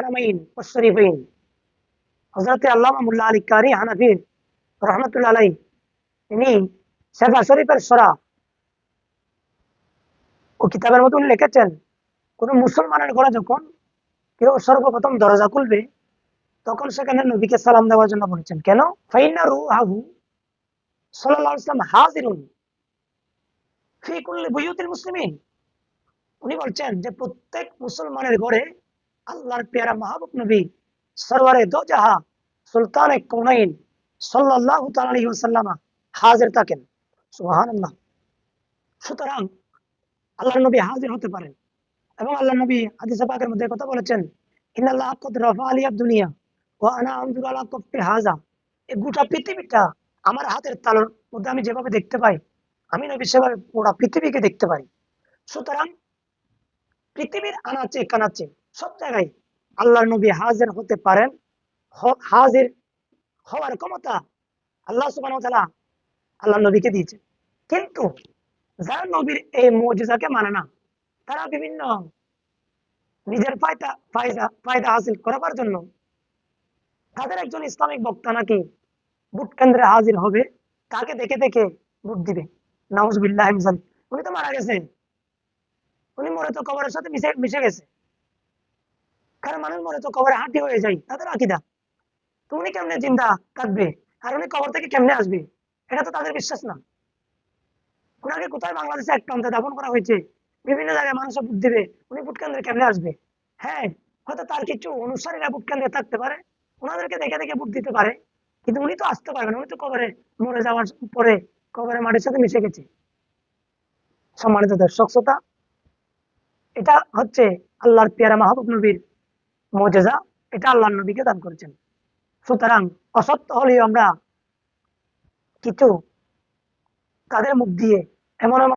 হারামাইন ওয়াস শরীফাইন। হযরত আল্লামা মুল্লা আলী কারি হানাফি রাহমাতুল্লাহ আলাইহি তিনি শেফা শরীফের সরা ও কিতাবের মধ্যে উনি লিখেছেন, কোন মুসলমানের ঘরে যখন কেউ সর্বপ্রথম দরজা খুলবে তখন সেখানে নবীকে সালাম দেওয়ার জন্য বলেছেন। কেন? ফাইন্না রূহাহু সাল্লাল্লাহু আলাইহি ওয়াসাল্লাম হাজিরুন ফি কুল্লি বুয়ুতিল মুসলিমিন। উনি বলছেন যে প্রত্যেক মুসলমানের ঘরে আল্লাহর পেয়ারা মাহবুব নবী সরওয়ারে দো জাহা সুলতানে কৌনাইন সাল্লাল্লাহু তাআলা আলাইহি ওয়াসাল্লাম হাজির থাকেন। সুবহানাল্লাহ। সুতরাং আল্লাহর নবী হাজির হতে পারেন এবং আল্লাহর নবী হাদিসে পাকের মধ্যে কথা বলেছেন, ইন্নাল্লাহ ক্বাদ রাফা আলিয়া দুনিয়া ওয়া আনা আনজুরু আলা কাফি হাযা। এই গোটা পৃথিবীটা আমার হাতের তালুর মধ্যে আমি যেভাবে দেখতে পাই, আমি নবী সেভাবে পুরো পৃথিবীকে দেখতে পারি। সুতরাং পৃথিবীর আনাচে কানাচে সব জায়গায় আল্লাহর নবী হাজির হতে পারেন। হাজির হওয়ার ক্ষমতা আল্লাহ সুবহানাহু ওয়া তাআলা আল্লাহর নবীকে দিয়েছে। কিন্তু যারা নবীর এই মুজিজাকে মানে না, তারা বিভিন্ন নিজের ফায়দা হাসিল করার জন্য তাদের একজন ইসলামিক বক্তা নাকি ভোট কেন্দ্রে হাজির হবে, তাকে দেখে দেখে ভোট দিবে। নাউজুবিল্লাহি মিন যালিক। উনি তো মারা গেছে, উনি মরে তো কবরের সাথে মিশে মিশে গেছে। কারণ মানুষ মরে তো কবরে হাঁটি হয়ে যায়, তাদের আকীদা। তো উনি কেমনে জিন্দা থাকবে আর উনি কবর থেকে কেমনে আসবে, এটা তো তাদের বিশ্বাস না। ওনাকে কোথায় বাংলাদেশে এক প্রান্তে দাফন করা হয়েছে, বিভিন্ন জায়গায় মানুষ ভোট দিবে, উনি ভোট কেন্দ্রে কেমনে আসবে? হ্যাঁ, হয়তো তার কিছু অনুসারীরা ভোট কেন্দ্রে থাকতে পারে, ওনাদেরকে দেখে দেখে ভোট দিতে পারে, কিন্তু উনি তো আসতে পারবেন, উনি তো কবরে মরে যাওয়ার পরে কবরের মাটির সাথে মিশে গেছে। সম্মানিত দর্শক শ্রোতা, এটা হচ্ছে আল্লাহর পেয়ারা মাহবুব নবীর মুজিজা, এটা আল্লাহর নবীকে দান করেছেন। সুতরাং অসত্য হলেও আমরা কিছু তাদের মুখ দিয়ে এমন এমন